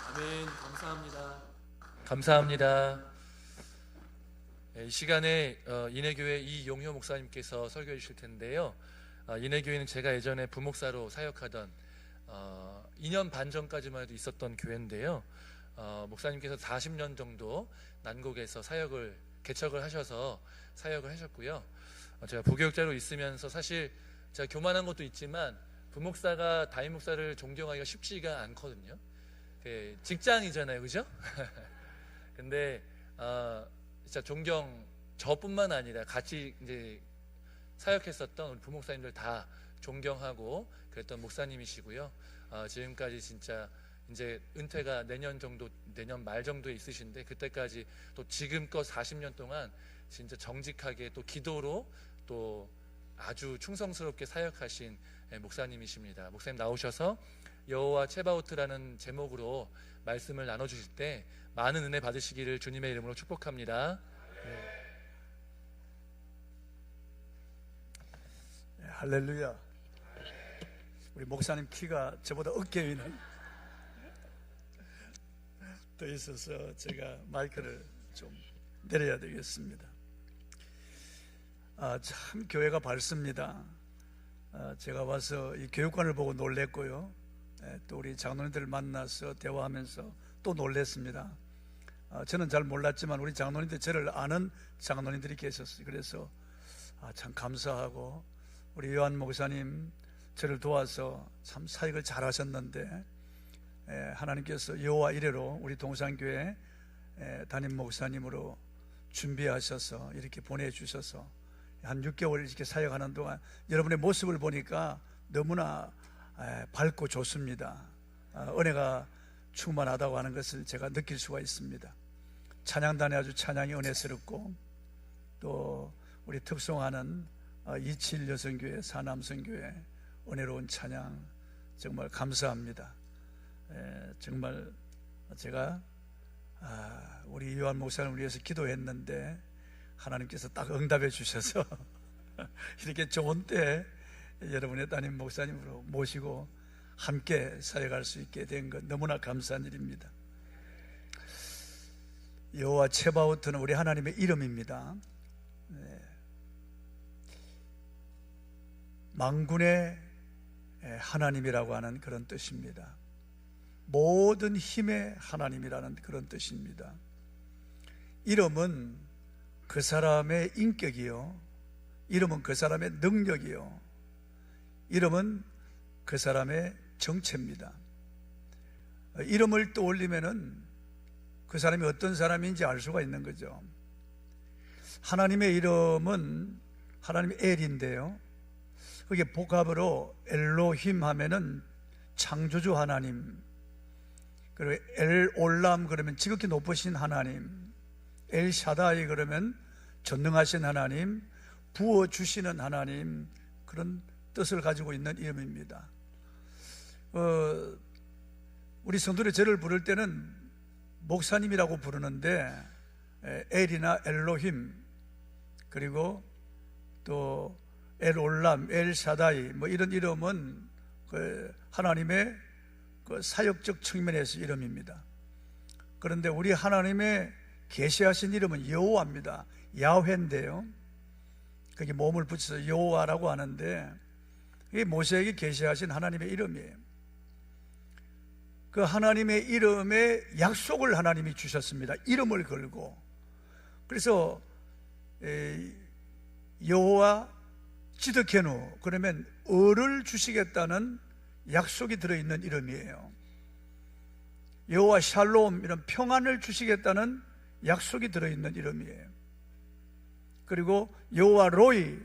아멘. 감사합니다. 감사합니다. 이 시간에 인해교회 이용효 목사님께서 설교해 주실 텐데요. 인해교회는 제가 예전에 부목사로 사역하던 2년 반 전까지만 해도 있었던 교회인데요. 목사님께서 40년 정도 난곡에서 사역을 개척을 하셔서 사역을 하셨고요. 제가 부교육자로 있으면서 사실 제가 교만한 것도 있지만 부목사가 담임 목사를 존경하기가 쉽지가 않거든요. 직장이잖아요, 그죠? 근데 진짜 존경, 저뿐만 아니라 같이 이제 사역했었던 우리 부목사님들 다 존경하고 그랬던 목사님이시고요. 지금까지 진짜 이제 은퇴가 내년 말 정도에 있으신데, 그때까지 또 지금껏 40년 동안 진짜 정직하게 또 기도로 또 아주 충성스럽게 사역하신 목사님이십니다. 목사님 나오셔서 여호와 체바오트라는 제목으로 말씀을 나눠주실 때 많은 은혜 받으시기를 주님의 이름으로 축복합니다. 네, 할렐루야. 우리 목사님 키가 저보다 어깨 위는 더 있어서 제가 마이크를 좀 내려야 되겠습니다. 참 교회가 밝습니다. 제가 와서 이 교육관을 보고 놀랬고요. 또 우리 장로님들 만나서 대화하면서 또 놀랬습니다. 저는 잘 몰랐지만 우리 장로님들, 저를 아는 장로님들이 계셨어요. 그래서 참 감사하고, 우리 요한 목사님 저를 도와서 참 사역을 잘 하셨는데, 하나님께서 여호와 이레로 우리 동산교회 담임 목사님으로 준비하셔서 이렇게 보내주셔서 한 6개월 이렇게 사역하는 동안 여러분의 모습을 보니까 너무나 밝고 좋습니다. 은혜가 충만하다고 하는 것을 제가 느낄 수가 있습니다. 찬양단에 아주 찬양이 은혜스럽고, 또 우리 특송하는 27 여성교회, 사남성교회 은혜로운 찬양 정말 감사합니다. 정말 제가 우리 요한 목사님을 위해서 기도했는데 하나님께서 딱 응답해 주셔서 이렇게 좋은 때 여러분의 담임 목사님으로 모시고 함께 사역할 수 있게 된 것 너무나 감사한 일입니다. 여호와 체바오트는 우리 하나님의 이름입니다. 만군의 하나님이라고 하는 그런 뜻입니다. 모든 힘의 하나님이라는 그런 뜻입니다. 이름은 그 사람의 인격이요, 이름은 그 사람의 능력이요, 이름은 그 사람의 정체입니다. 이름을 떠올리면은 그 사람이 어떤 사람인지 알 수가 있는 거죠. 하나님의 이름은 하나님의 엘인데요, 그게 복합으로 엘로힘 하면은 창조주 하나님, 그리고 엘 올람 그러면 지극히 높으신 하나님, 엘 샤다이 그러면 전능하신 하나님, 부어주시는 하나님, 그런 뜻을 가지고 있는 이름입니다. 우리 성도들이 저를 부를 때는 목사님이라고 부르는데, 엘이나 엘로힘, 그리고 또 엘 올람, 엘 샤다이 뭐 이런 이름은 그 하나님의 그 사역적 측면에서 이름입니다. 그런데 우리 하나님의 계시하신 이름은 여호와입니다. 야훼인데요, 거기 몸을 붙여서 여호와라고 하는데, 이게 모세에게 계시하신 하나님의 이름이에요. 그 하나님의 이름에 약속을 하나님이 주셨습니다. 이름을 걸고. 그래서 여호와 지드케누 그러면 을을 주시겠다는 약속이 들어있는 이름이에요. 여호와 샬롬, 이런 평안을 주시겠다는 약속이 들어있는 이름이에요. 그리고 여호와 로이,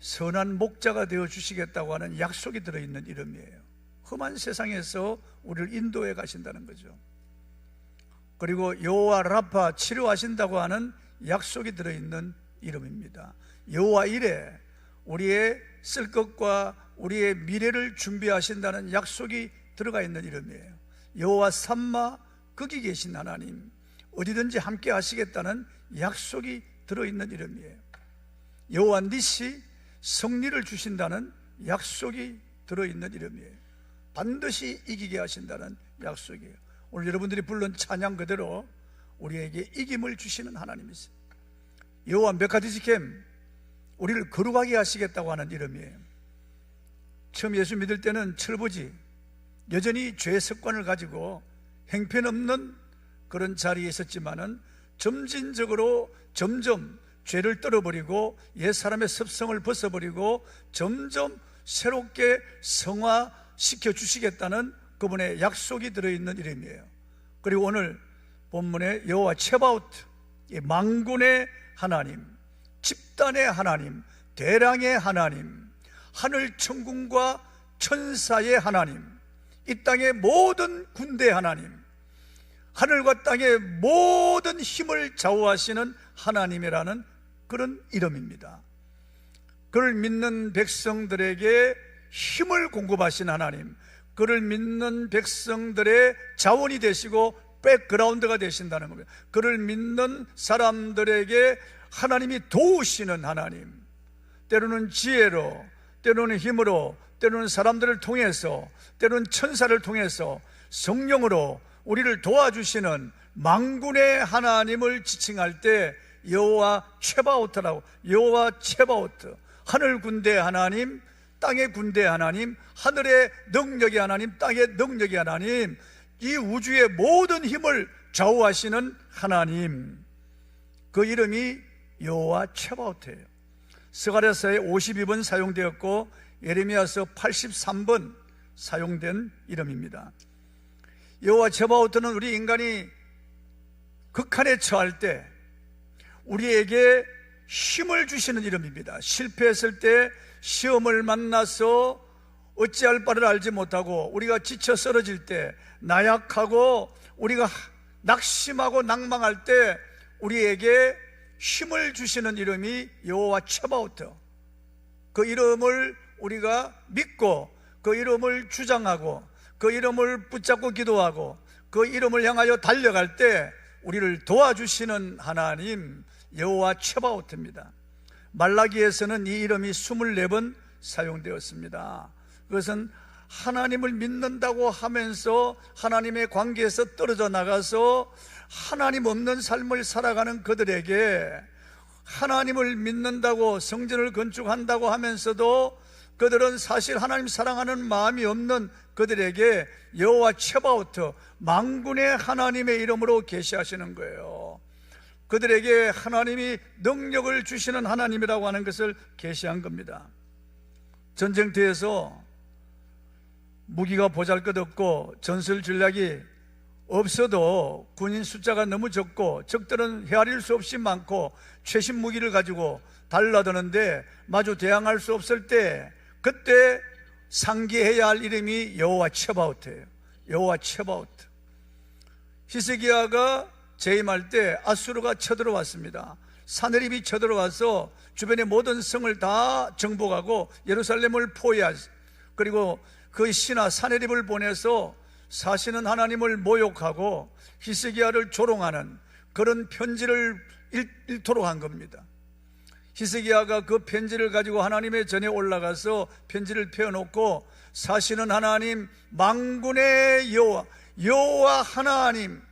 선한 목자가 되어 주시겠다고 하는 약속이 들어있는 이름이에요. 험한 세상에서 우리를 인도해 가신다는 거죠. 그리고 여호와 라파, 치료하신다고 하는 약속이 들어있는 이름입니다. 여호와 이레, 우리의 쓸 것과 우리의 미래를 준비하신다는 약속이 들어가 있는 이름이에요. 여호와 삼마, 거기 계신 하나님, 어디든지 함께 하시겠다는 약속이 들어있는 이름이에요. 여호와 니시, 승리를 주신다는 약속이 들어있는 이름이에요. 반드시 이기게 하신다는 약속이에요. 오늘 여러분들이 부른 찬양 그대로 우리에게 이김을 주시는 하나님이세요. 여호와 메카디시켐, 우리를 거룩하게 하시겠다고 하는 이름이에요. 처음 예수 믿을 때는 철부지, 여전히 죄의 습관을 가지고 형편없는 그런 자리에 있었지만은 점진적으로 점점 죄를 떨어버리고 옛 사람의 습성을 벗어버리고 점점 새롭게 성화시켜 주시겠다는 그분의 약속이 들어있는 이름이에요. 그리고 오늘 본문에 여호와 체바오트, 만군의 하나님, 집단의 하나님, 대량의 하나님, 하늘 천군과 천사의 하나님, 이 땅의 모든 군대 하나님, 하늘과 땅의 모든 힘을 좌우하시는 하나님이라는 그런 이름입니다. 그를 믿는 백성들에게 힘을 공급하신 하나님, 그를 믿는 백성들의 자원이 되시고 백그라운드가 되신다는 겁니다. 그를 믿는 사람들에게 하나님이 도우시는 하나님, 때로는 지혜로, 때로는 힘으로, 때로는 사람들을 통해서, 때로는 천사를 통해서 성령으로 우리를 도와주시는 만군의 하나님을 지칭할 때 여호와 체바오트라고, 여호와 체바오트, 하늘 군대 하나님, 땅의 군대 하나님, 하늘의 능력의 하나님, 땅의 능력의 하나님, 이 우주의 모든 힘을 좌우하시는 하나님, 그 이름이 여호와 체바오트예요. 스가랴서에 52번 사용되었고 예레미야서 83번 사용된 이름입니다. 여호와 체바오트는 우리 인간이 극한에 처할 때 우리에게 힘을 주시는 이름입니다. 실패했을 때, 시험을 만나서 어찌할 바를 알지 못하고 우리가 지쳐 쓰러질 때, 나약하고 우리가 낙심하고 낭망할 때 우리에게 힘을 주시는 이름이 여호와 체바오트. 그 이름을 우리가 믿고 그 이름을 주장하고 그 이름을 붙잡고 기도하고 그 이름을 향하여 달려갈 때 우리를 도와주시는 하나님, 여호와 체바오트입니다. 말라기에서는 이 이름이 24번 사용되었습니다. 그것은 하나님을 믿는다고 하면서 하나님의 관계에서 떨어져 나가서 하나님 없는 삶을 살아가는 그들에게, 하나님을 믿는다고 성전을 건축한다고 하면서도 그들은 사실 하나님 사랑하는 마음이 없는 그들에게 여호와 체바오트, 만군의 하나님의 이름으로 계시하시는 거예요. 그들에게 하나님이 능력을 주시는 하나님이라고 하는 것을 계시한 겁니다. 전쟁터에서 무기가 보잘것없고 전술 전략이 없어도 군인 숫자가 너무 적고 적들은 헤아릴 수 없이 많고 최신 무기를 가지고 달라드는데 마주 대항할 수 없을 때, 그때 상기해야 할 이름이 여호와 체바오트예요. 여호와 체바오트. 히스기야가 재임할 때 아수르가 쳐들어왔습니다. 사네립이 쳐들어와서 주변의 모든 성을 다 정복하고 예루살렘을 포위하시, 그리고 그 신하 사네립을 보내서 사시는 하나님을 모욕하고 히스기야를 조롱하는 그런 편지를 읽도록 한 겁니다. 히스기야가 그 편지를 가지고 하나님의 전에 올라가서 편지를 펴놓고 사시는 하나님, 만군의 여호와, 여호와 하나님,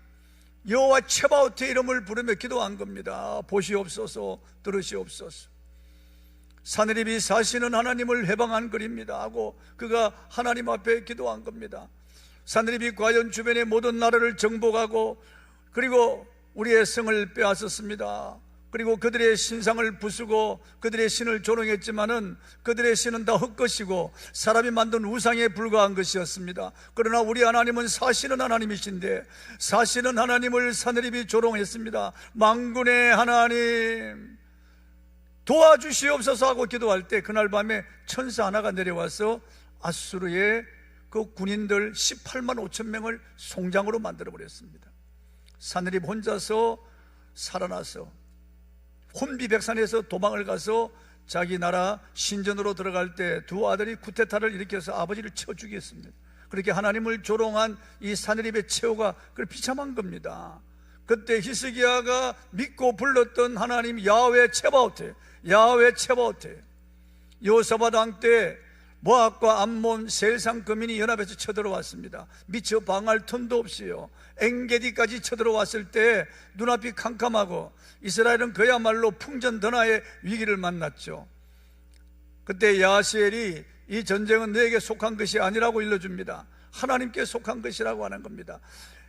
여호와 체바오트의 이름을 부르며 기도한 겁니다. 보시옵소서, 들으시옵소서. 사네립이 사시는 하나님을 해방한 글입니다 하고 그가 하나님 앞에 기도한 겁니다. 사네립이 과연 주변의 모든 나라를 정복하고 그리고 우리의 성을 빼앗았습니다. 그리고 그들의 신상을 부수고 그들의 신을 조롱했지만은 그들의 신은 다 헛것이고 사람이 만든 우상에 불과한 것이었습니다. 그러나 우리 하나님은 사시는 하나님이신데 사시는 하나님을 사네립이 조롱했습니다. 만군의 하나님 도와주시옵소서 하고 기도할 때 그날 밤에 천사 하나가 내려와서 아수르의 그 군인들 18만 5천 명을 송장으로 만들어버렸습니다. 사네립 혼자서 살아나서 혼비백산에서 도망을 가서 자기 나라 신전으로 들어갈 때 두 아들이 쿠데타를 일으켜서 아버지를 쳐 죽였습니다. 그렇게 하나님을 조롱한 이 사네립의 최후가 그걸 비참한 겁니다. 그때 히스기야가 믿고 불렀던 하나님 야훼 체바오트, 야훼 체바오트, 여호사밧 왕 때 모압과 암몬, 셀상 거민이 연합해서 쳐들어왔습니다. 미처 방할 틈도 없이요. 엥게디까지 쳐들어왔을 때 눈앞이 캄캄하고 이스라엘은 그야말로 풍전등화의 위기를 만났죠. 그때 야하시엘이 이 전쟁은 너에게 속한 것이 아니라고 일러줍니다. 하나님께 속한 것이라고 하는 겁니다.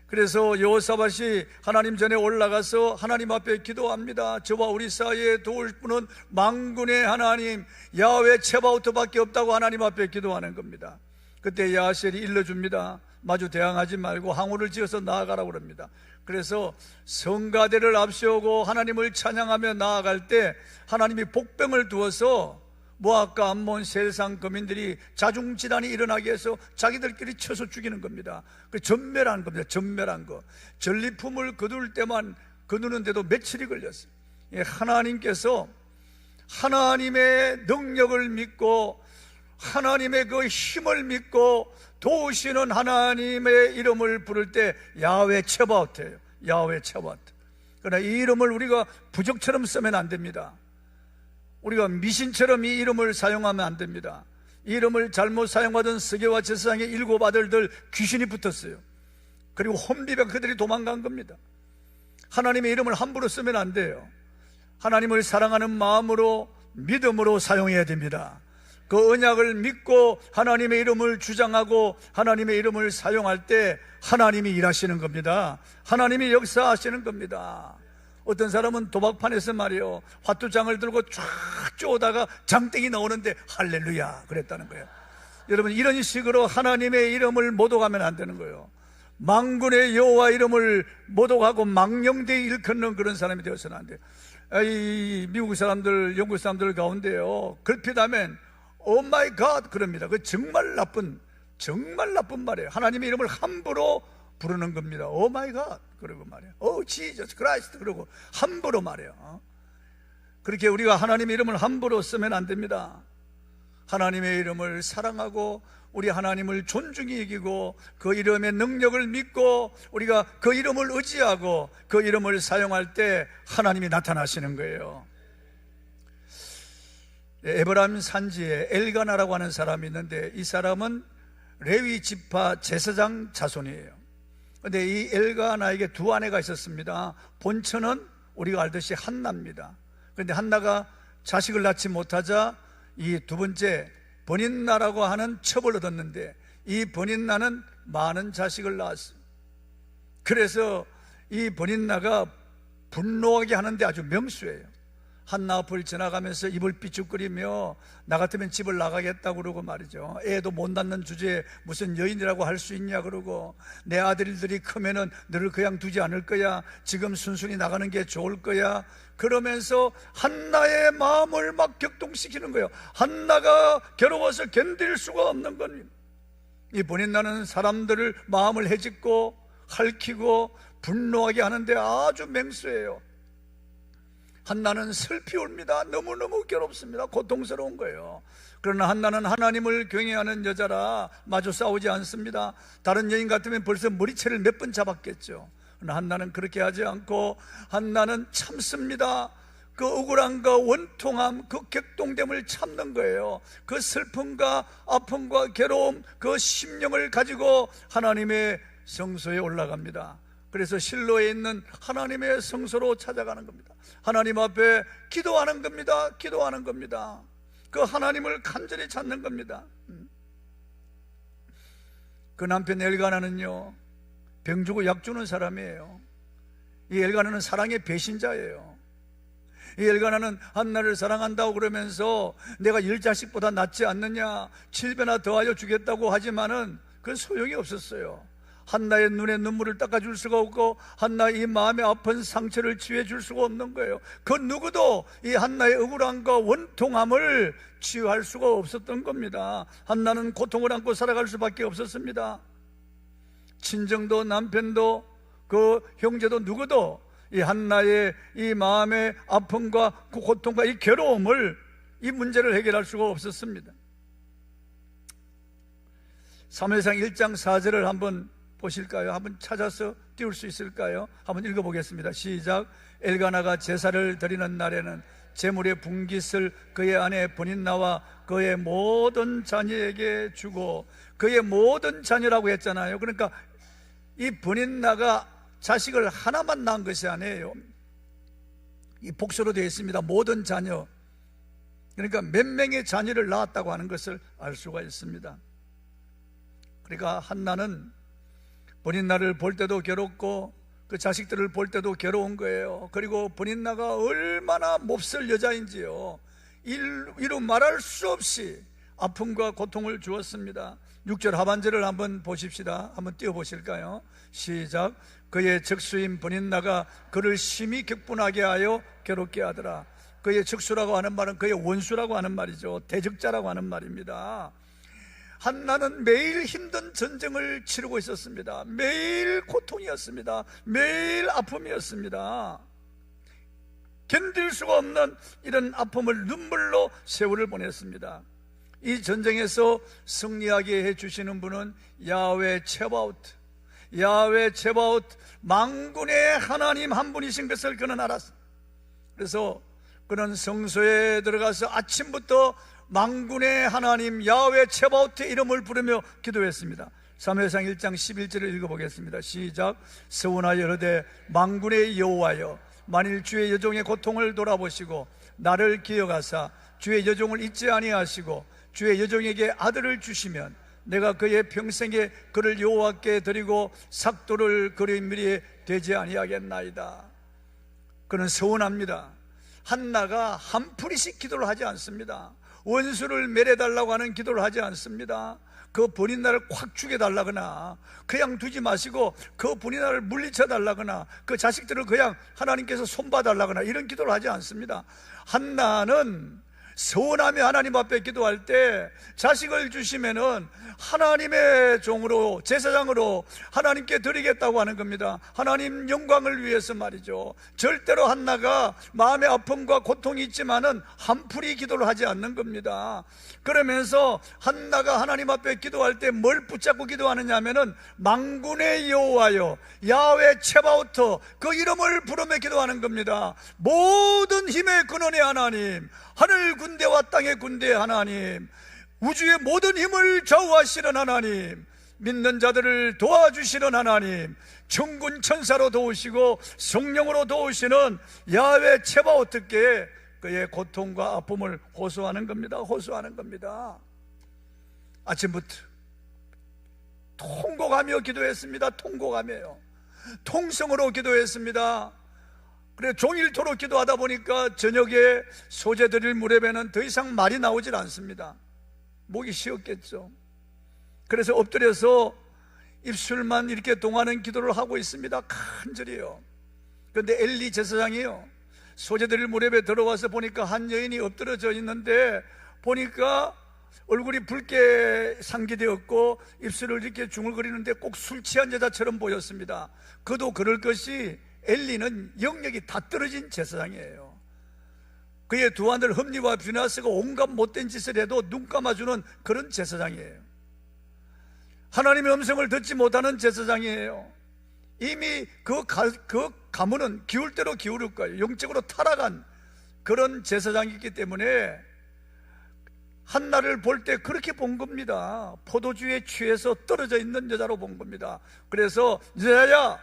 그래서 여호사밧이 하나님 전에 올라가서 하나님 앞에 기도합니다. 저와 우리 사이에 도울 분은 만군의 하나님 야훼 츠바오트밖에 없다고 하나님 앞에 기도하는 겁니다. 그때 야하시엘이 일러줍니다. 마주 대항하지 말고 항우를 지어서 나아가라고 그럽니다. 그래서 성가대를 앞세우고 하나님을 찬양하며 나아갈 때 하나님이 복병을 두어서 모압과 암몬, 셀상 거민들이 자중질환이 일어나게 해서 자기들끼리 쳐서 죽이는 겁니다. 그 전멸한 겁니다. 전멸한 거. 전리품을 거둘 때만 거두는데도 며칠이 걸렸어요. 하나님께서 하나님의 능력을 믿고 하나님의 그 힘을 믿고 도우시는 하나님의 이름을 부를 때 야훼 츠바오트예요. 야훼 츠바오트. 그러나 이 이름을 우리가 부적처럼 쓰면 안 됩니다. 우리가 미신처럼 이 이름을 사용하면 안 됩니다. 이 이름을 잘못 사용하던 스게와 제사장의 7 아들들 귀신이 붙었어요. 그리고 혼비가 그들이 도망간 겁니다. 하나님의 이름을 함부로 쓰면 안 돼요. 하나님을 사랑하는 마음으로 믿음으로 사용해야 됩니다. 그 언약을 믿고 하나님의 이름을 주장하고 하나님의 이름을 사용할 때 하나님이 일하시는 겁니다. 하나님이 역사하시는 겁니다. 어떤 사람은 도박판에서 말이요, 화투장을 들고 쫙 쪼다가 장땡이 나오는데 할렐루야 그랬다는 거예요. 여러분, 이런 식으로 하나님의 이름을 모독하면 안 되는 거예요. 만군의 여호와 이름을 모독하고 망령되이 일컫는 그런 사람이 되어서는 안 돼요. 이 미국 사람들, 영국 사람들 가운데요, 걸핏하면 오 마이 갓 그럽니다. 그 정말 나쁜 말이에요. 하나님의 이름을 함부로 부르는 겁니다. 오 마이 갓 그러고 말이에요. 오 지저스 크라이스트 그러고 함부로 말해요. 그렇게 우리가 하나님의 이름을 함부로 쓰면 안 됩니다. 하나님의 이름을 사랑하고 우리 하나님을 존중히 여기고 그 이름의 능력을 믿고 우리가 그 이름을 의지하고 그 이름을 사용할 때 하나님이 나타나시는 거예요. 에브라임 산지에 엘가나라고 하는 사람이 있는데 이 사람은 레위 지파 제사장 자손이에요. 그런데 이 엘가나에게 2 아내가 있었습니다. 본처는 우리가 알듯이 한나입니다. 그런데 한나가 자식을 낳지 못하자 이 2번째 버닌나라고 하는 첩을 얻었는데 이 버닌나는 많은 자식을 낳았어요. 그래서 이 버닌나가 분노하게 하는데 아주 명수예요. 한나 앞을 지나가면서 입을 삐죽거리며 나 같으면 집을 나가겠다고 그러고 말이죠. 애도 못 낳는 주제에 무슨 여인이라고 할 수 있냐 그러고 내 아들들이 크면은 너를 그냥 두지 않을 거야. 지금 순순히 나가는 게 좋을 거야. 그러면서 한나의 마음을 막 격동시키는 거예요. 한나가 괴로워서 견딜 수가 없는 겁니다. 이 버닌나는 사람들을 마음을 헤집고 핥히고 분노하게 하는데 아주 맹수예요. 한나는 슬피 웁니다. 너무너무 괴롭습니다. 고통스러운 거예요. 그러나 한나는 하나님을 경외하는 여자라 마주 싸우지 않습니다. 다른 여인 같으면 벌써 머리채를 몇 번 잡았겠죠. 그러나 한나는 그렇게 하지 않고 한나는 참습니다. 그 억울함과 원통함, 그 격동됨을 참는 거예요. 그 슬픔과 아픔과 괴로움, 그 심령을 가지고 하나님의 성소에 올라갑니다. 그래서 실로에 있는 하나님의 성소로 찾아가는 겁니다. 하나님 앞에 기도하는 겁니다. 기도하는 겁니다. 그 하나님을 간절히 찾는 겁니다. 그 남편 엘가나는요, 병 주고 약 주는 사람이에요. 이 엘가나는 사랑의 배신자예요. 이 엘가나는 한나를 사랑한다고 그러면서 내가 10자식보다 낫지 않느냐, 7배나 더하여 주겠다고 하지만은 그건 소용이 없었어요. 한나의 눈에 눈물을 닦아줄 수가 없고 한나의 이 마음의 아픈 상처를 치유해줄 수가 없는 거예요. 그 누구도 이 한나의 억울함과 원통함을 치유할 수가 없었던 겁니다. 한나는 고통을 안고 살아갈 수밖에 없었습니다. 친정도 남편도 그 형제도 누구도 이 한나의 이 마음의 아픔과 그 고통과 이 괴로움을, 이 문제를 해결할 수가 없었습니다. 사무엘상 1장 4절을 한번 보실까요? 한번 찾아서 띄울 수 있을까요? 한번 읽어보겠습니다. 시작. 엘가나가 제사를 드리는 날에는 재물의 분깃을 그의 아내 브닌나와 그의 모든 자녀에게 주고, 그의 모든 자녀라고 했잖아요. 그러니까 이 브닌나가 자식을 하나만 낳은 것이 아니에요. 이 복수로 되어 있습니다. 모든 자녀. 그러니까 몇 명의 자녀를 낳았다고 하는 것을 알 수가 있습니다. 그러니까 한나는 브닌나를 볼 때도 괴롭고 그 자식들을 볼 때도 괴로운 거예요. 그리고 브닌나가 얼마나 몹쓸 여자인지요, 이루 말할 수 없이 아픔과 고통을 주었습니다. 6절 하반절을 한번 보십시다. 한번 띄워보실까요? 시작. 그의 적수인 브닌나가 그를 심히 격분하게 하여 괴롭게 하더라. 그의 적수라고 하는 말은 그의 원수라고 하는 말이죠. 대적자라고 하는 말입니다. 한나는 매일 힘든 전쟁을 치르고 있었습니다. 매일 고통이었습니다. 매일 아픔이었습니다. 견딜 수가 없는 이런 아픔을 눈물로 세월을 보냈습니다. 이 전쟁에서 승리하게 해주시는 분은 야훼 츠바오트, 야훼 츠바오트, 만군의 하나님 한 분이신 것을 그는 알았습니다. 그래서 그는 성소에 들어가서 아침부터 만군의 하나님 야훼 츠바오트의 이름을 부르며 기도했습니다. 사무엘상 1장 11절을 읽어보겠습니다. 시작. 서원하여 이르되 만군의 여호와여, 만일 주의 여종의 고통을 돌아보시고 나를 기억하사 주의 여종을 잊지 아니하시고 주의 여종에게 아들을 주시면 내가 그의 평생에 그를 여호와께 드리고 삭도를 그의 미리에 되지 아니하겠나이다. 그는 서원합니다. 한나가 한풀이씩 기도를 하지 않습니다. 원수를 멸해달라고 하는 기도를 하지 않습니다. 그 브닌나를 콱 죽여달라거나 그냥 두지 마시고 그 브닌나를 물리쳐달라거나 그 자식들을 그냥 하나님께서 손봐달라거나 이런 기도를 하지 않습니다. 한나는 서원하며 하나님 앞에 기도할 때 자식을 주시면은 하나님의 종으로, 제사장으로 하나님께 드리겠다고 하는 겁니다. 하나님 영광을 위해서 말이죠. 절대로 한나가 마음의 아픔과 고통이 있지만은 한풀이 기도를 하지 않는 겁니다. 그러면서 한나가 하나님 앞에 기도할 때 뭘 붙잡고 기도하느냐 하면은 만군의 여호와여, 야훼 츠바오트, 그 이름을 부르며 기도하는 겁니다. 모든 힘의 근원의 하나님, 하늘 군대와 땅의 군대의 하나님, 우주의 모든 힘을 좌우하시는 하나님, 믿는 자들을 도와주시는 하나님, 천군 천사로 도우시고 성령으로 도우시는 야훼 츠바오트께 그의 고통과 아픔을 호소하는 겁니다. 호소하는 겁니다. 아침부터 통곡하며 기도했습니다. 통곡하며요. 통성으로 기도했습니다. 그래 종일토록 기도하다 보니까 저녁에 소재드릴 무렵에는 더 이상 말이 나오질 않습니다. 목이 쉬었겠죠. 그래서 엎드려서 입술만 이렇게 동하는 기도를 하고 있습니다. 간절히요. 그런데 엘리 제사장이요, 소재드릴 무렵에 들어와서 보니까 한 여인이 엎드려져 있는데 보니까 얼굴이 붉게 상기되었고 입술을 이렇게 중얼거리는데 꼭 술 취한 여자처럼 보였습니다. 그도 그럴 것이 엘리는 영역이 다 떨어진 제사장이에요. 그의 두 아들 흠니와 뷰나스가 온갖 못된 짓을 해도 눈 감아주는 그런 제사장이에요. 하나님의 음성을 듣지 못하는 제사장이에요. 이미 그 가문은 기울 대로 기울을 거예요. 영적으로 타락한 그런 제사장이기 때문에 한나를 볼 때 그렇게 본 겁니다. 포도주에 취해서 떨어져 있는 여자로 본 겁니다. 그래서 여자야,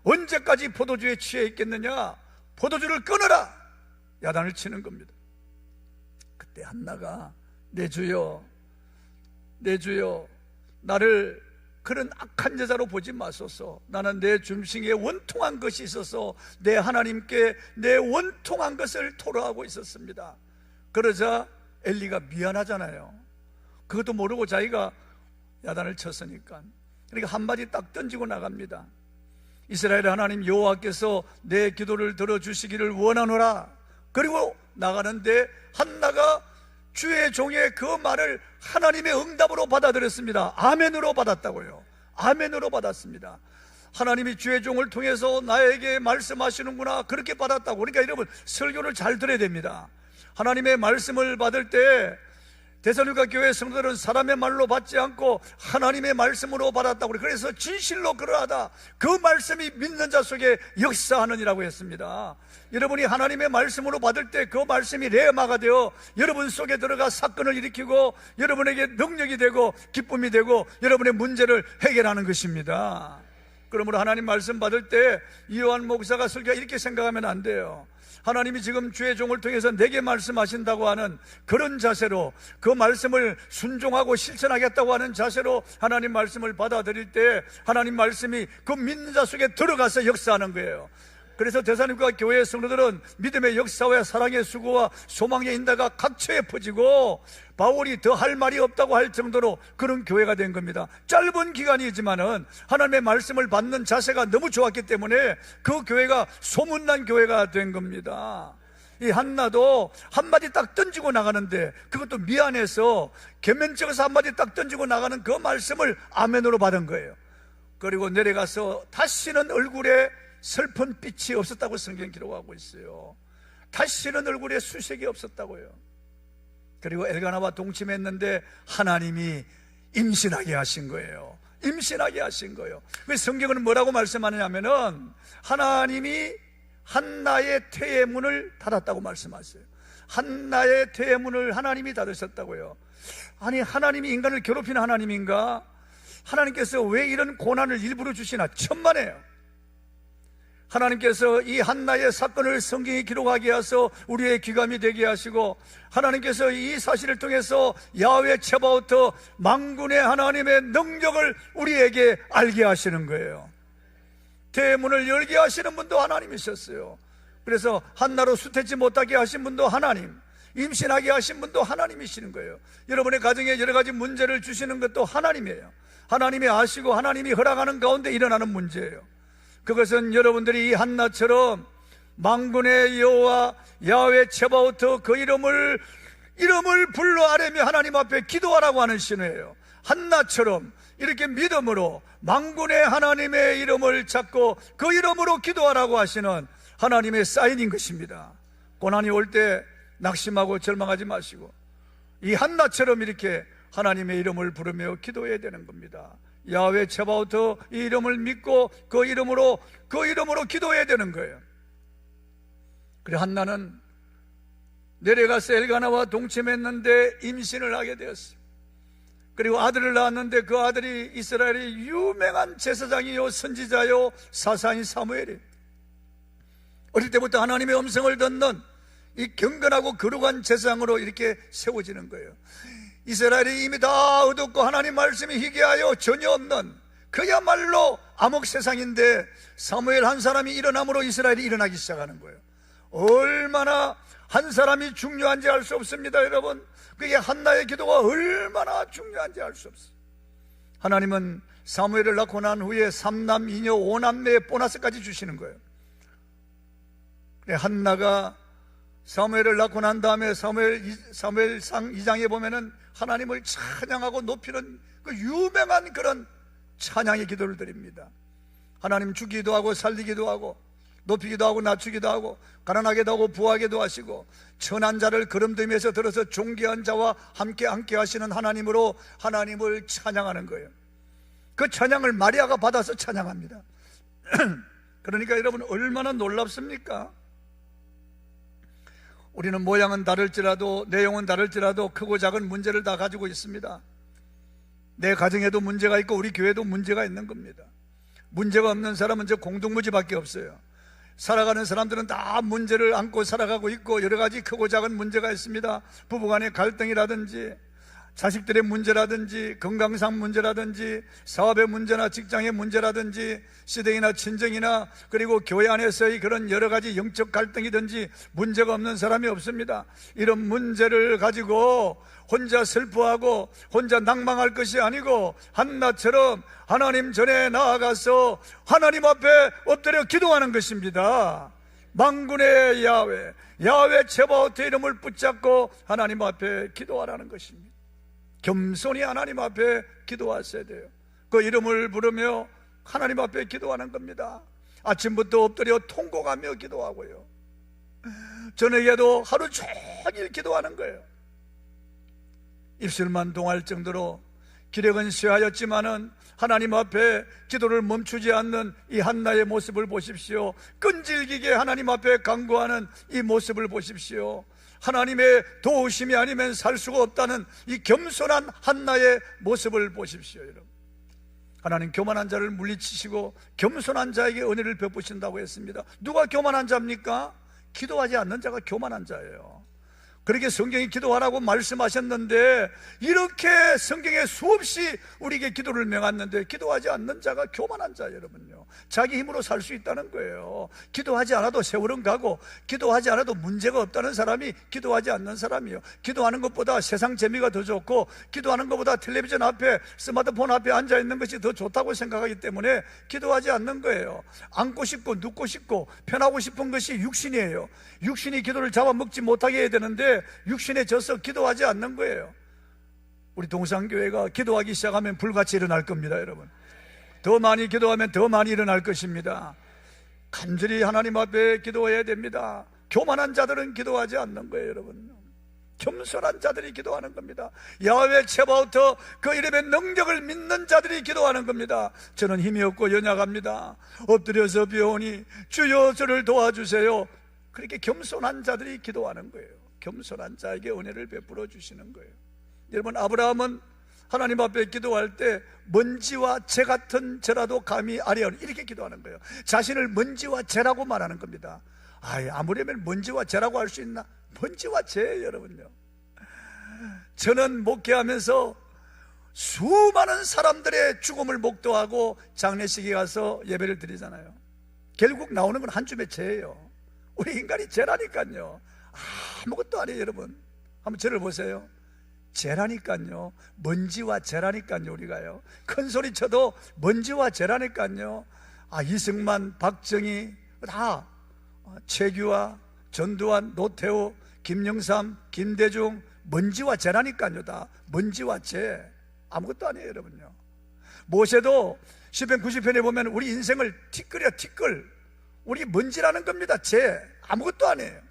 언제까지 포도주에 취해 있겠느냐, 포도주를 끊어라, 야단을 치는 겁니다. 그때 한나가 내 주여, 내 주여, 나를 그런 악한 여자로 보지 마소서. 나는 내 중심에 원통한 것이 있어서 내 하나님께 내 원통한 것을 토로하고 있었습니다. 그러자 엘리가 미안하잖아요. 그것도 모르고 자기가 야단을 쳤으니까. 그러니까 한마디 딱 던지고 나갑니다. 이스라엘 하나님 여호와께서 내 기도를 들어주시기를 원하노라. 그리고 나가는데 한나가 주의 종의 그 말을 하나님의 응답으로 받아들였습니다. 아멘으로 받았다고요. 아멘으로 받았습니다. 하나님이 주의 종을 통해서 나에게 말씀하시는구나, 그렇게 받았다고. 그러니까 여러분 설교를 잘 들어야 됩니다. 하나님의 말씀을 받을 때 데살로니가 교회 성도들은 사람의 말로 받지 않고 하나님의 말씀으로 받았다고, 그래서 진실로 그러하다, 그 말씀이 믿는 자 속에 역사하느니라고 했습니다. 여러분이 하나님의 말씀으로 받을 때 그 말씀이 레마가 되어 여러분 속에 들어가 사건을 일으키고 여러분에게 능력이 되고 기쁨이 되고 여러분의 문제를 해결하는 것입니다. 그러므로 하나님 말씀 받을 때 이요한 목사가 설교가 이렇게 생각하면 안 돼요. 하나님이 지금 주의 종을 통해서 내게 말씀하신다고 하는 그런 자세로, 그 말씀을 순종하고 실천하겠다고 하는 자세로 하나님 말씀을 받아들일 때 하나님 말씀이 그 믿는 자 속에 들어가서 역사하는 거예요. 그래서 데살로니가 교회의 성도들은 믿음의 역사와 사랑의 수고와 소망의 인다가 각처에 퍼지고 바울이 더 할 말이 없다고 할 정도로 그런 교회가 된 겁니다. 짧은 기간이지만은 하나님의 말씀을 받는 자세가 너무 좋았기 때문에 그 교회가 소문난 교회가 된 겁니다. 이 한나도 한마디 딱 던지고 나가는데 그것도 미안해서 계면적에서 한마디 딱 던지고 나가는 그 말씀을 아멘으로 받은 거예요. 그리고 내려가서 다시는 얼굴에 슬픈 빛이 없었다고 성경 기록하고 있어요. 다시는 얼굴에 수색이 없었다고요. 그리고 엘가나와 동침했는데 하나님이 임신하게 하신 거예요. 임신하게 하신 거예요. 그 성경은 뭐라고 말씀하느냐면은 하나님이 한나의 태의 문을 닫았다고 말씀하세요. 한나의 태의 문을 하나님이 닫으셨다고요. 아니, 하나님이 인간을 괴롭히는 하나님인가? 하나님께서 왜 이런 고난을 일부러 주시나? 천만에요. 하나님께서 이 한나의 사건을 성경에 기록하게 하셔서 우리의 귀감이 되게 하시고, 하나님께서 이 사실을 통해서 야훼 츠바오트 만군의 하나님의 능력을 우리에게 알게 하시는 거예요. 대문을 열게 하시는 분도 하나님이셨어요. 그래서 한나로 수태지 못하게 하신 분도 하나님, 임신하게 하신 분도 하나님이시는 거예요. 여러분의 가정에 여러 가지 문제를 주시는 것도 하나님이에요. 하나님이 아시고 하나님이 허락하는 가운데 일어나는 문제예요. 그것은 여러분들이 이 한나처럼 만군의 여호와 야훼 츠바오트 그 이름을 불러 아뢰며 하나님 앞에 기도하라고 하는 신호예요. 한나처럼 이렇게 믿음으로 만군의 하나님의 이름을 찾고 그 이름으로 기도하라고 하시는 하나님의 사인인 것입니다. 고난이 올 때 낙심하고 절망하지 마시고 이 한나처럼 이렇게 하나님의 이름을 부르며 기도해야 되는 겁니다. 야훼 츠바오트 이 이름을 믿고 그 이름으로 기도해야 되는 거예요. 그래 한나는 내려가서 엘가나와 동침했는데 임신을 하게 되었어요. 그리고 아들을 낳았는데 그 아들이 이스라엘의 유명한 제사장이요 선지자요 사사인 사무엘이, 어릴 때부터 하나님의 음성을 듣는 이 경건하고 거룩한 제사장으로 이렇게 세워지는 거예요. 이스라엘이 이미 다 얻었고 하나님 말씀이 희귀하여 전혀 없는 그야말로 암흑 세상인데 사무엘 한 사람이 일어남으로 이스라엘이 일어나기 시작하는 거예요. 얼마나 한 사람이 중요한지 알 수 없습니다. 여러분, 그게 한나의 기도가 얼마나 중요한지 알 수 없어요. 하나님은 사무엘을 낳고 난 후에 3남 2녀 5남매의 보너스까지 주시는 거예요. 한나가 사무엘을 낳고 난 다음에 사무엘상 2장에 보면은 하나님을 찬양하고 높이는 그 유명한 그런 찬양의 기도를 드립니다. 하나님 주기도 하고 살리기도 하고 높이기도 하고 낮추기도 하고 가난하게도 하고 부하게도 하시고 천한 자를 거름들면서 들어서 존귀한 자와 함께 하시는 하나님으로 하나님을 찬양하는 거예요. 그 찬양을 마리아가 받아서 찬양합니다. 그러니까 여러분 얼마나 놀랍습니까? 우리는 모양은 다를지라도 내용은 다를지라도 크고 작은 문제를 다 가지고 있습니다. 내 가정에도 문제가 있고 우리 교회도 문제가 있는 겁니다. 문제가 없는 사람은 저 공동무지밖에 없어요. 살아가는 사람들은 다 문제를 안고 살아가고 있고 여러 가지 크고 작은 문제가 있습니다. 부부간의 갈등이라든지 자식들의 문제라든지 건강상 문제라든지 사업의 문제나 직장의 문제라든지 시댁이나 친정이나 그리고 교회 안에서의 그런 여러 가지 영적 갈등이든지 문제가 없는 사람이 없습니다. 이런 문제를 가지고 혼자 슬퍼하고 혼자 낭망할 것이 아니고 한나처럼 하나님 전에 나아가서 하나님 앞에 엎드려 기도하는 것입니다. 만군의 야훼 츠바오트 이름을 붙잡고 하나님 앞에 기도하라는 것입니다. 겸손히 하나님 앞에 기도하셔야 돼요. 그 이름을 부르며 하나님 앞에 기도하는 겁니다. 아침부터 엎드려 통곡하며 기도하고요, 저녁에도 하루 종일 기도하는 거예요. 입술만 동할 정도로 기력은 쇠하였지만은 하나님 앞에 기도를 멈추지 않는 이 한나의 모습을 보십시오. 끈질기게 하나님 앞에 간구하는 이 모습을 보십시오. 하나님의 도우심이 아니면 살 수가 없다는 이 겸손한 한나의 모습을 보십시오. 여러분, 하나님 교만한 자를 물리치시고 겸손한 자에게 은혜를 베푸신다고 했습니다. 누가 교만한 자입니까? 기도하지 않는 자가 교만한 자예요. 그렇게 성경이 기도하라고 말씀하셨는데, 이렇게 성경에 수없이 우리에게 기도를 명하는데 기도하지 않는 자가 교만한 자, 여러분요. 자기 힘으로 살 수 있다는 거예요. 기도하지 않아도 세월은 가고, 기도하지 않아도 문제가 없다는 사람이 기도하지 않는 사람이에요. 기도하는 것보다 세상 재미가 더 좋고, 기도하는 것보다 텔레비전 앞에, 스마트폰 앞에 앉아 있는 것이 더 좋다고 생각하기 때문에 기도하지 않는 거예요. 앉고 싶고 눕고 싶고 편하고 싶은 것이 육신이에요. 육신이 기도를 잡아먹지 못하게 해야 되는데 육신에 져서 기도하지 않는 거예요. 우리 동산교회가 기도하기 시작하면 불같이 일어날 겁니다. 여러분, 더 많이 기도하면 더 많이 일어날 것입니다. 간절히 하나님 앞에 기도해야 됩니다. 교만한 자들은 기도하지 않는 거예요. 여러분, 겸손한 자들이 기도하는 겁니다. 야훼 츠바오트, 그 이름의 능력을 믿는 자들이 기도하는 겁니다. 저는 힘이 없고 연약합니다. 엎드려서 비오니 주여 저를 도와주세요. 그렇게 겸손한 자들이 기도하는 거예요. 겸손한 자에게 은혜를 베풀어 주시는 거예요. 여러분, 아브라함은 하나님 앞에 기도할 때 먼지와 재 같은 죄라도 감히 아뢰오니, 이렇게 기도하는 거예요. 자신을 먼지와 재라고 말하는 겁니다. 아무려면 먼지와 재라고 할 수 있나? 먼지와 재예요, 여러분요. 저는 목회하면서 수많은 사람들의 죽음을 목도하고 장례식에 가서 예배를 드리잖아요. 결국 나오는 건 한 줌의 재예요. 우리 인간이 재라니까요. 아무것도 아니에요. 여러분, 한번 저를 보세요. 재라니까요. 먼지와 재라니까요. 우리가요, 큰 소리 쳐도 먼지와 재라니까요. 이승만, 박정희, 다 최규하, 전두환, 노태우, 김영삼, 김대중, 먼지와 재라니까요. 다 먼지와 재, 아무것도 아니에요. 여러분요, 모세도 시편 90편에 보면 우리 인생을 티끌이야, 티끌. 우리 먼지라는 겁니다. 재, 아무것도 아니에요.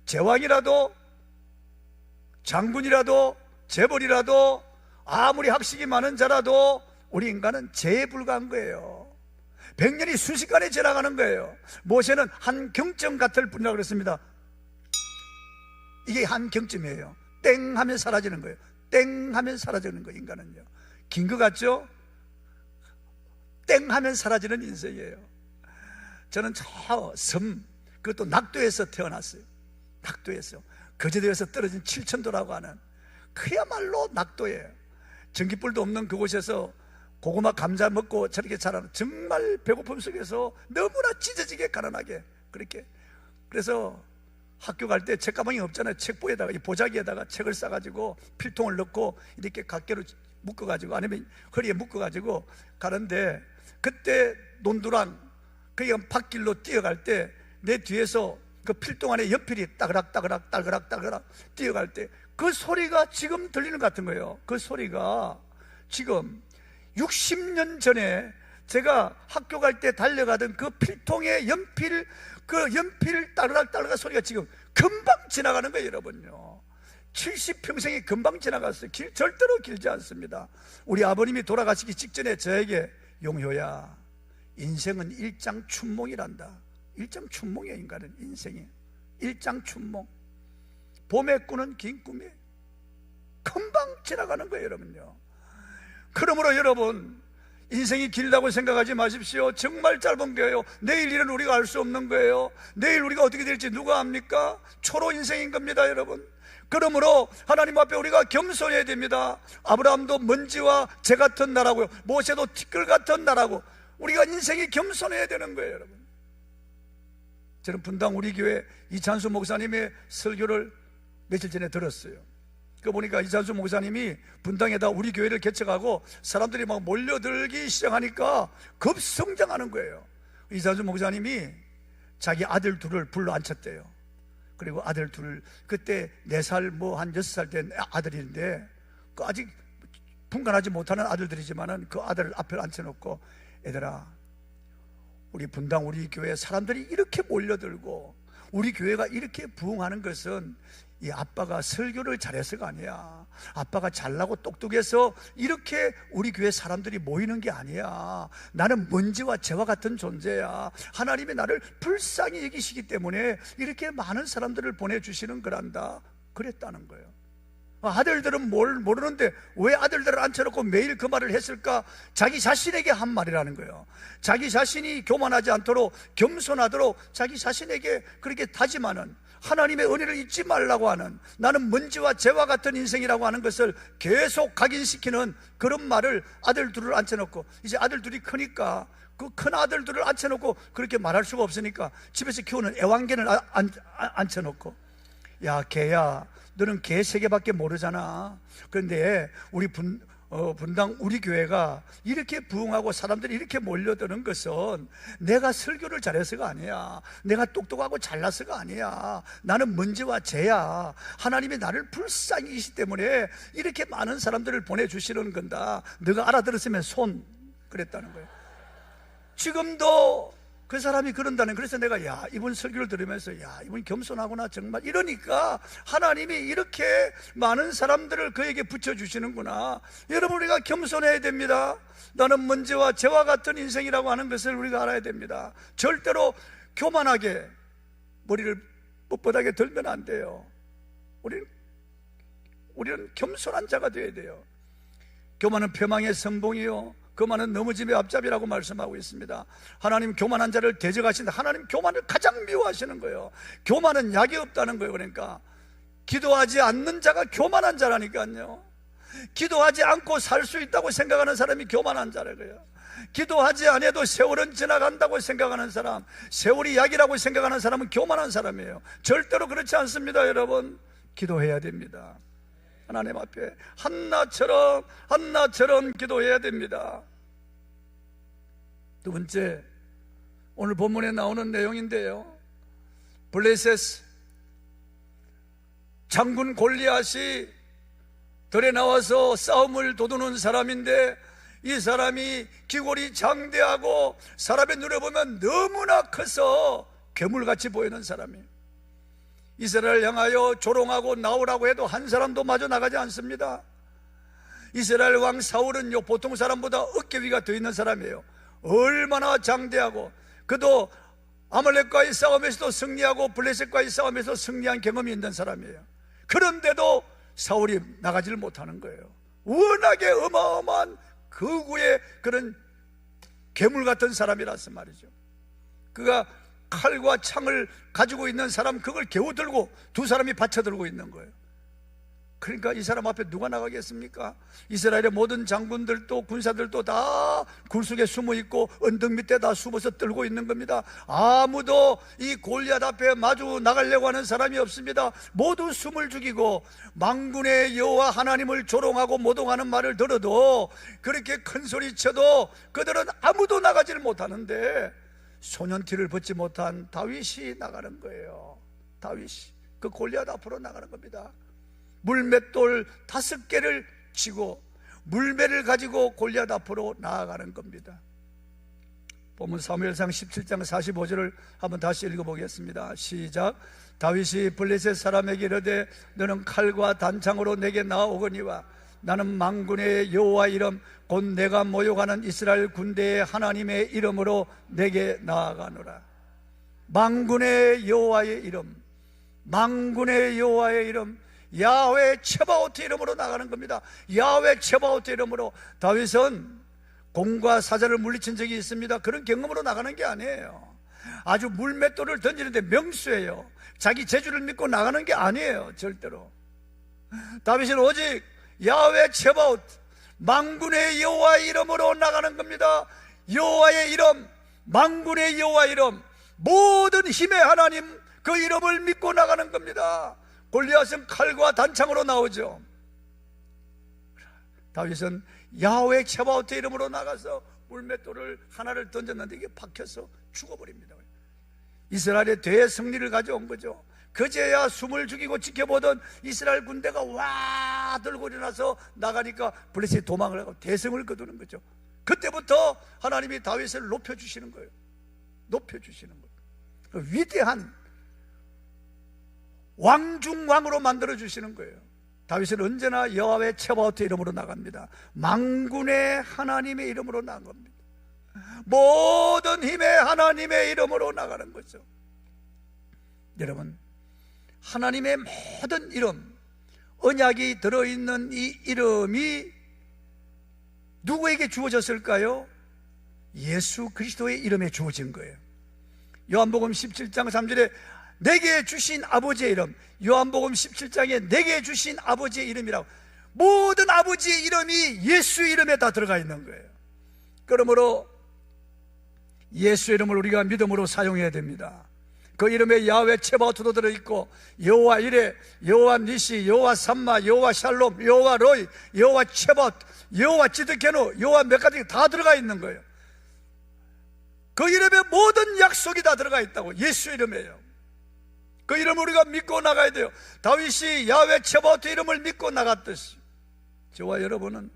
제왕이라도, 장군이라도, 재벌이라도, 아무리 학식이 많은 자라도 우리 인간은 재에 불과한 거예요. 100년이 순식간에 지나가는 거예요. 모세는 한 경점 같을 뿐이라고 그랬습니다. 이게 한 경점이에요. 땡 하면 사라지는 거예요. 땡 하면 사라지는 거예요. 인간은요, 긴 것 같죠? 땡 하면 사라지는 인생이에요. 저는 저 섬, 그것도 낙도에서 태어났어요. 낙도에서, 거제도에서 떨어진 7천도라고 하는 그야말로 낙도예요. 전기불도 없는 그곳에서 고구마 감자 먹고 저렇게 자라는, 정말 배고픔 속에서 너무나 찢어지게 가난하게 그렇게. 그래서 학교 갈 때 책가방이 없잖아요. 책보에다가, 이 보자기에다가 책을 싸가지고 필통을 넣고 이렇게 각개로 묶어가지고, 아니면 허리에 묶어가지고 가는데, 그때 논두랑 그게 밭길로 뛰어갈 때 내 뒤에서 그 필통 안에 연필이 따그락 따그락 따그락 따그락 뛰어갈 때 그 소리가 지금 들리는 것 같은 거예요. 그 소리가 지금 60년 전에 제가 학교 갈 때 달려가던 그 필통의 연필, 그 연필 따그락 따그락 소리가 지금 금방 지나가는 거예요. 여러분요, 70평생이 금방 지나갔어요. 절대로 길지 않습니다. 우리 아버님이 돌아가시기 직전에 저에게, 용효야, 인생은 일장춘몽이란다. 일장춘몽이야. 인간은 인생이 일장춘몽. 봄에 꾸는 긴 꿈이 금방 지나가는 거예요. 여러분요, 그러므로 여러분, 인생이 길다고 생각하지 마십시오. 정말 짧은 거예요. 내일 일은 우리가 알 수 없는 거예요. 내일 우리가 어떻게 될지 누가 압니까? 초로 인생인 겁니다. 여러분, 그러므로 하나님 앞에 우리가 겸손해야 됩니다. 아브라함도 먼지와 재 같은 나라고요, 모세도 티끌 같은 나라고, 우리가 인생이 겸손해야 되는 거예요. 여러분, 저는 분당 우리 교회 이찬수 목사님의 설교를 며칠 전에 들었어요. 그 보니까 이찬수 목사님이 분당에다 우리 교회를 개척하고 사람들이 막 몰려들기 시작하니까 급성장하는 거예요. 이찬수 목사님이 자기 아들 둘을 불러 앉혔대요. 그리고 아들 둘, 그때 4살 뭐 한 6살 된 아들인데, 그 아직 분간하지 못하는 아들들이지만은 그 아들을 앞에 앉혀놓고, 얘들아, 우리 분당 우리 교회 사람들이 이렇게 몰려들고 우리 교회가 이렇게 부흥하는 것은 이 아빠가 설교를 잘해서가 아니야. 아빠가 잘나고 똑똑해서 이렇게 우리 교회 사람들이 모이는 게 아니야. 나는 먼지와 재와 같은 존재야. 하나님이 나를 불쌍히 여기시기 때문에 이렇게 많은 사람들을 보내주시는 거란다. 그랬다는 거예요. 아들들은 뭘 모르는데 왜 아들들을 앉혀놓고 매일 그 말을 했을까? 자기 자신에게 한 말이라는 거예요. 자기 자신이 교만하지 않도록, 겸손하도록 자기 자신에게 그렇게 다짐하는, 하나님의 은혜를 잊지 말라고 하는, 나는 먼지와 재와 같은 인생이라고 하는 것을 계속 각인시키는 그런 말을 아들 둘을 앉혀놓고, 이제 아들 둘이 크니까 그 큰 아들들을 앉혀놓고 그렇게 말할 수가 없으니까 집에서 키우는 애완견을 앉혀놓고, 야 개야, 너는 개 3개밖에 모르잖아. 그런데 우리 분당 우리 교회가 이렇게 부흥하고 사람들이 이렇게 몰려드는 것은 내가 설교를 잘해서가 아니야. 내가 똑똑하고 잘나서가 아니야. 나는 먼지와 재야. 하나님이 나를 불쌍히 여기시기 때문에 이렇게 많은 사람들을 보내주시는 건다. 너가 알아들었으면 손. 그랬다는 거예요. 지금도 그 사람이 그런다는, 그래서 내가 이분 설교를 들으면서 이분 겸손하구나 정말, 이러니까 하나님이 이렇게 많은 사람들을 그에게 붙여주시는구나. 여러분, 우리가 겸손해야 됩니다. 나는 먼지와 재와 같은 인생이라고 하는 것을 우리가 알아야 됩니다. 절대로 교만하게 머리를 뻣뻣하게 들면 안 돼요. 우리는 겸손한 자가 되어야 돼요. 교만은 패망의 선봉이요, 교만은 넘어짐의 앞잡이라고 말씀하고 있습니다. 하나님 교만한 자를 대적하신다. 하나님 교만을 가장 미워하시는 거예요. 교만은 약이 없다는 거예요. 그러니까 기도하지 않는 자가 교만한 자라니까요. 기도하지 않고 살 수 있다고 생각하는 사람이 교만한 자라고요. 기도하지 않아도 세월은 지나간다고 생각하는 사람, 세월이 약이라고 생각하는 사람은 교만한 사람이에요. 절대로 그렇지 않습니다. 여러분, 기도해야 됩니다. 하나님 앞에 한나처럼 기도해야 됩니다. 두 번째, 오늘 본문에 나오는 내용인데요, 블레셋 장군 골리앗이 들에 나와서 싸움을 도두는 사람인데, 이 사람이 기골이 장대하고 사람의 눈에 보면 너무나 커서 괴물같이 보이는 사람이에요. 이스라엘을 향하여 조롱하고 나오라고 해도 한 사람도 마저 나가지 않습니다. 이스라엘 왕 사울은요, 보통 사람보다 어깨 위가 더 있는 사람이에요. 얼마나 장대하고, 그도 아말렉과의 싸움에서도 승리하고 블레셋과의 싸움에서 승리한 경험이 있는 사람이에요. 그런데도 사울이 나가지를 못하는 거예요. 워낙에 어마어마한 거구의 그런 괴물 같은 사람이라서 말이죠. 그가 칼과 창을 가지고 있는 사람, 그걸 겨우 들고 두 사람이 받쳐들고 있는 거예요. 그러니까 이 사람 앞에 누가 나가겠습니까? 이스라엘의 모든 장군들도 군사들도 다 굴속에 숨어 있고 언덕 밑에 다 숨어서 떨고 있는 겁니다. 아무도 이 골리앗 앞에 마주 나가려고 하는 사람이 없습니다. 모두 숨을 죽이고 만군의 여호와 하나님을 조롱하고 모독하는 말을 들어도, 그렇게 큰 소리 쳐도 그들은 아무도 나가지를 못하는데 소년티를 벗지 못한 다윗이 나가는 거예요. 다윗이 그 골리앗 앞으로 나가는 겁니다. 물맷돌 5개를 치고 물매를 가지고 골리앗 앞으로 나아가는 겁니다. 본문 사무엘상 17장 45절을 한번 다시 읽어보겠습니다. 시작. 다윗이 블레셋 사람에게 이르되 너는 칼과 단창으로 내게 나아오거니와 나는 만군의 여호와 이름 곧 내가 모욕하는 이스라엘 군대의 하나님의 이름으로 내게 나아가노라. 만군의 여호와의 이름, 만군의 여호와의 이름, 야훼 츠바오트 이름으로 나가는 겁니다. 야훼 츠바오트 이름으로. 다윗은 공과 사자를 물리친 적이 있습니다. 그런 경험으로 나가는 게 아니에요. 아주 물맷돌을 던지는데 명수예요. 자기 재주를 믿고 나가는 게 아니에요. 절대로. 다윗은 오직 야훼 츠바오트, 만군의 여호와의 이름으로 나가는 겁니다. 여호와의 이름, 만군의 여호와의 이름, 모든 힘의 하나님 그 이름을 믿고 나가는 겁니다. 골리앗은 칼과 단창으로 나오죠. 다윗은 야훼 츠바오트 이름으로 나가서 물맷돌을 하나를 던졌는데 이게 박혀서 죽어버립니다. 이스라엘의 대승리를 가져온 거죠. 그제야 숨을 죽이고 지켜보던 이스라엘 군대가 와 들고 일어나서 나가니까 블레셋이 도망을 하고 대승을 거두는 거죠. 그때부터 하나님이 다윗을 높여주시는 거예요. 높여주시는 거예요. 위대한 왕중왕으로 만들어 주시는 거예요. 다윗은 언제나 여호와의 체바오트 이름으로 나갑니다. 만군의 하나님의 이름으로 나갑니다. 모든 힘의 하나님의 이름으로 나가는 거죠. 여러분, 하나님의 모든 이름, 언약이 들어있는 이 이름이 누구에게 주어졌을까요? 예수 그리스도의 이름에 주어진 거예요. 요한복음 17장 3절에 내게 주신 아버지의 이름, 요한복음 17장에 내게 주신 아버지의 이름이라고, 모든 아버지의 이름이 예수의 이름에 다 들어가 있는 거예요. 그러므로 예수 이름을 우리가 믿음으로 사용해야 됩니다. 그 이름에 야훼 체바오트도 들어있고, 여호와 이레, 여호와 니시, 여호와 삼마, 여호와 샬롬, 여호와 로이, 여호와 체바오트, 여호와 찌드케누, 여호와 몇 가지 다 들어가 있는 거예요. 그 이름에 모든 약속이 다 들어가 있다고. 예수 이름이에요. 그 이름을 우리가 믿고 나가야 돼요. 다윗이 야훼 체바오트 이름을 믿고 나갔듯이 저와 여러분은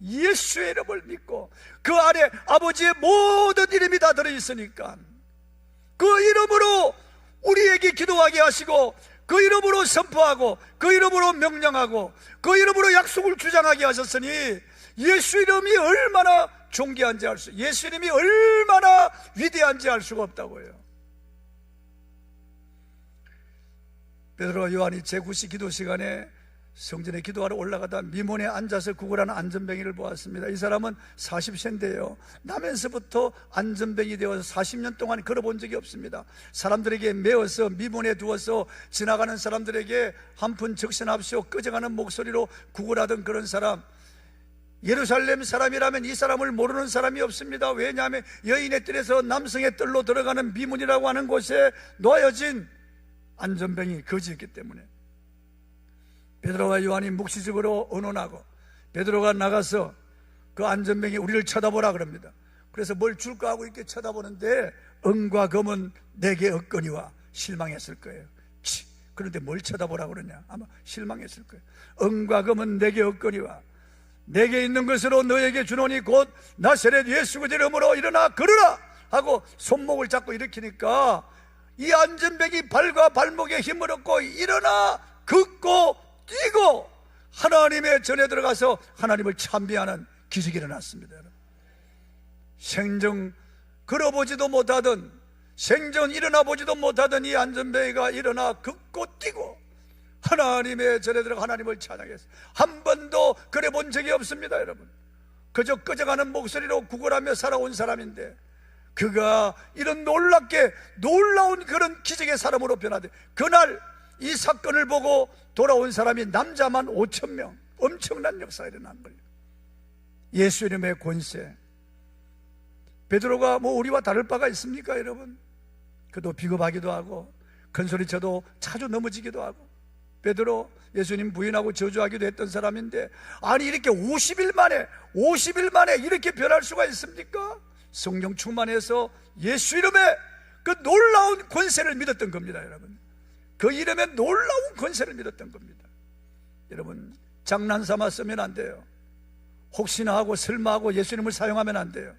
예수의 이름을 믿고 그 안에 아버지의 모든 이름이 다 들어있으니까 그 이름으로 우리에게 기도하게 하시고, 그 이름으로 선포하고, 그 이름으로 명령하고, 그 이름으로 약속을 주장하게 하셨으니 예수 이름이 얼마나 존귀한지 알 수, 예수 이름이 얼마나 위대한지 알 수가 없다고요. 베드로와 요한이 제9시 기도 시간에 성전에 기도하러 올라가다 미문에 앉아서 구걸하는 안전뱅이를 보았습니다. 이 사람은 40세인데요 나면서부터 안전뱅이 되어서 40년 동안 걸어본 적이 없습니다. 사람들에게 메어서 미문에 두어서 지나가는 사람들에게 한 푼 적신합시오 꺼져가는 목소리로 구걸하던 그런 사람, 예루살렘 사람이라면 이 사람을 모르는 사람이 없습니다. 왜냐하면 여인의 뜰에서 남성의 뜰로 들어가는 미문이라고 하는 곳에 놓여진 안전뱅이 거지였기 때문에 베드로와 요한이 묵시적으로 언론하고, 베드로가 나가서 그 안전뱅이 우리를 쳐다보라 그럽니다. 그래서 뭘 줄까 하고 이렇게 쳐다보는데 은과 금은 내게 없거니와 실망했을 거예요. 그런데 뭘 쳐다보라 그러냐? 아마 실망했을 거예요. 은과 금은 내게 없거니와 내게 있는 것으로 너에게 주노니 곧 나사렛 예수 그리스도의 이름으로 일어나 걸으라 하고 손목을 잡고 일으키니까 이 안전뱅이 발과 발목에 힘을 얻고 일어나 걷고 뛰고 하나님의 전에 들어가서 하나님을 찬미하는 기적이 일어났습니다. 생전 걸어보지도 못하던, 생전 일어나 보지도 못하던 이 안전뱅이가 일어나 걷고 뛰고 하나님의 전에 들어가 하나님을 찬양했어요. 한 번도 그래 본 적이 없습니다. 여러분, 그저 꺼져가는 목소리로 구걸하며 살아온 사람인데 그가 이런 놀라운 그런 기적의 사람으로 변화돼. 그날 이 사건을 보고 돌아온 사람이 남자만 5,000명, 엄청난 역사가 일어난 거예요. 예수 이름의 권세. 베드로가 뭐 우리와 다를 바가 있습니까 여러분? 그도 비겁하기도 하고 큰소리 쳐도 자주 넘어지기도 하고, 베드로 예수님 부인하고 저주하기도 했던 사람인데, 아니 이렇게 50일 만에 이렇게 변할 수가 있습니까? 성령 충만해서 예수 이름에 그 놀라운 권세를 믿었던 겁니다. 여러분, 그 이름에 놀라운 권세를 믿었던 겁니다. 여러분, 장난삼아 쓰면 안 돼요. 혹시나 하고 설마하고 예수 이름을 사용하면 안 돼요.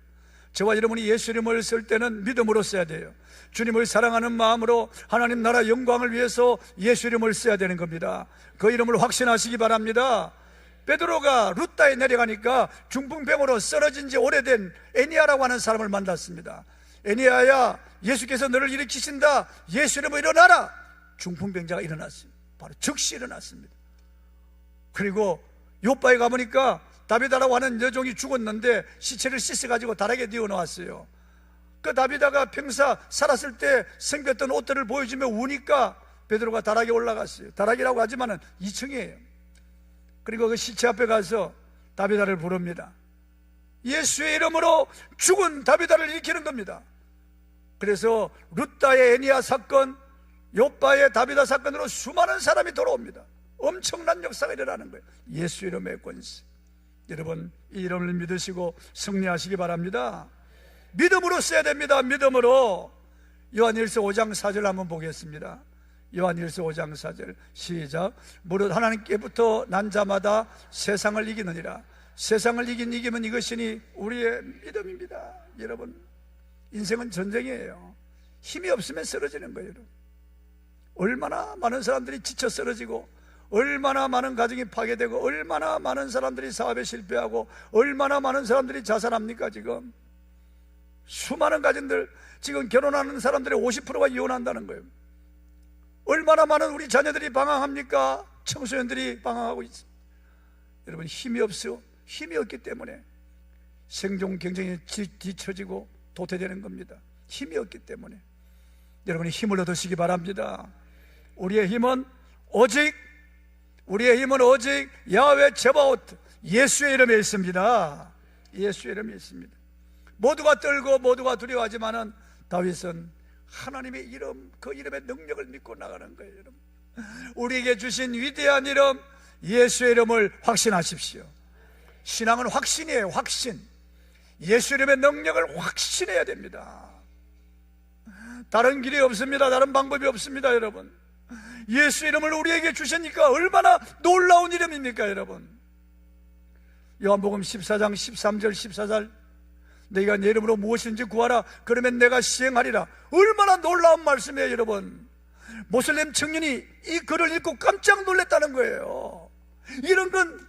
저와 여러분이 예수 이름을 쓸 때는 믿음으로 써야 돼요. 주님을 사랑하는 마음으로 하나님 나라 영광을 위해서 예수 이름을 써야 되는 겁니다. 그 이름을 확신하시기 바랍니다. 베드로가 루다에 내려가니까 중풍병으로 쓰러진 지 오래된 애니아라고 하는 사람을 만났습니다. 애니아야, 예수께서 너를 일으키신다. 예수 이름으로 일어나라. 중풍병자가 일어났습니다. 바로 즉시 일어났습니다. 그리고 요바에 가보니까 다비다라고 하는 여종이 죽었는데 시체를 씻어가지고 다락에 뉘어놓았어요. 그 다비다가 평사 살았을 때 생겼던 옷들을 보여주며 우니까 베드로가 다락에 올라갔어요. 다락이라고 하지만은 2층이에요. 그리고 그 시체 앞에 가서 다비다를 부릅니다. 예수의 이름으로 죽은 다비다를 일으키는 겁니다. 그래서 룻다의 애니아 사건, 요바의 다비다 사건으로 수많은 사람이 돌아옵니다. 엄청난 역사가 일어나는 거예요. 예수 이름의 권세. 여러분, 이 이름을 믿으시고 승리하시기 바랍니다. 믿음으로 써야 됩니다. 믿음으로. 요한일서 5장 4절 한번 보겠습니다. 요한일서 5장 4절 시작. 무릇 하나님께부터 난 자마다 세상을 이기느니라. 세상을 이기면 이것이니 우리의 믿음입니다. 여러분, 인생은 전쟁이에요. 힘이 없으면 쓰러지는 거예요. 여러분. 얼마나 많은 사람들이 지쳐 쓰러지고, 얼마나 많은 가정이 파괴되고, 얼마나 많은 사람들이 사업에 실패하고, 얼마나 많은 사람들이 자살합니까? 지금 수많은 가정들, 지금 결혼하는 사람들의 50%가 이혼한다는 거예요. 얼마나 많은 우리 자녀들이 방황합니까? 청소년들이 방황하고 있습니다. 여러분, 힘이 없어요. 힘이 없기 때문에 생존 경쟁에 뒤처지고 도태되는 겁니다. 힘이 없기 때문에 여러분이 힘을 얻으시기 바랍니다. 우리의 힘은 오직 야훼 츠바오트, 예수의 이름에 있습니다. 예수의 이름에 있습니다. 모두가 떨고 모두가 두려워하지만은 다윗은 하나님의 이름, 그 이름의 능력을 믿고 나가는 거예요. 여러분, 우리에게 주신 위대한 이름 예수의 이름을 확신하십시오. 신앙은 확신이에요. 확신. 예수 이름의 능력을 확신해야 됩니다. 다른 길이 없습니다. 다른 방법이 없습니다. 여러분, 예수 이름을 우리에게 주시니까 얼마나 놀라운 이름입니까? 여러분, 요한복음 14장 13절 14절, 너희가 내 이름으로 무엇인지 구하라, 그러면 내가 시행하리라. 얼마나 놀라운 말씀이에요. 여러분, 모슬렘 청년이 이 글을 읽고 깜짝 놀랐다는 거예요. 이런 건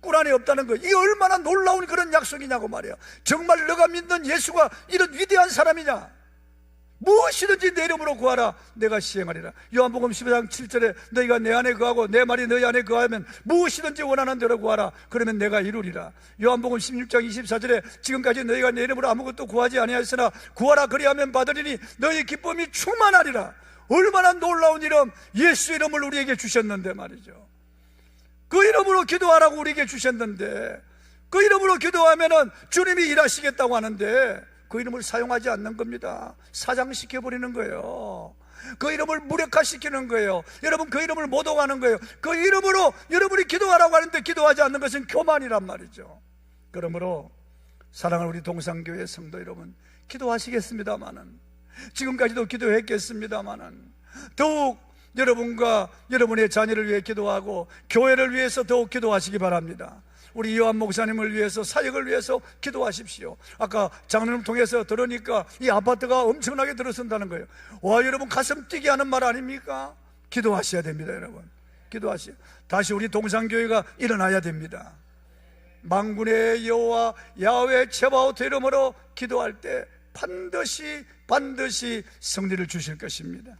꿀안에 없다는 거예요. 이 얼마나 놀라운 그런 약속이냐고 말이야. 정말 너가 믿는 예수가 이런 위대한 사람이냐? 무엇이든지 내 이름으로 구하라, 내가 시행하리라. 요한복음 15장 7절에 너희가 내 안에 거하고 내 말이 너희 안에 거하면 무엇이든지 원하는 대로 구하라, 그러면 내가 이루리라. 요한복음 16장 24절에 지금까지 너희가 내 이름으로 아무것도 구하지 아니하였으나 구하라 그리하면 받으리니 너희 기쁨이 충만하리라. 얼마나 놀라운 이름, 예수 이름을 우리에게 주셨는데 말이죠. 그 이름으로 기도하라고 우리에게 주셨는데, 그 이름으로 기도하면은 주님이 일하시겠다고 하는데 그 이름을 사용하지 않는 겁니다. 사장시켜버리는 거예요. 그 이름을 무력화시키는 거예요. 여러분, 그 이름을 모독하는 거예요. 그 이름으로 여러분이 기도하라고 하는데 기도하지 않는 것은 교만이란 말이죠. 그러므로 사랑하는 우리 동산교회 성도 여러분, 기도하시겠습니다마는, 지금까지도 기도했겠습니다마는, 더욱 여러분과 여러분의 자녀를 위해 기도하고 교회를 위해서 더욱 기도하시기 바랍니다. 우리 요한 목사님을 위해서, 사역을 위해서 기도하십시오. 아까 장로님 통해서 들으니까 이 아파트가 엄청나게 들어선다는 거예요. 와, 여러분 가슴 뛰게 하는 말 아닙니까? 기도하셔야 됩니다. 여러분, 기도하시오. 다시 우리 동산교회가 일어나야 됩니다. 만군의 여호와 야훼 츠바오트 이름으로 기도할 때 반드시 승리를 주실 것입니다.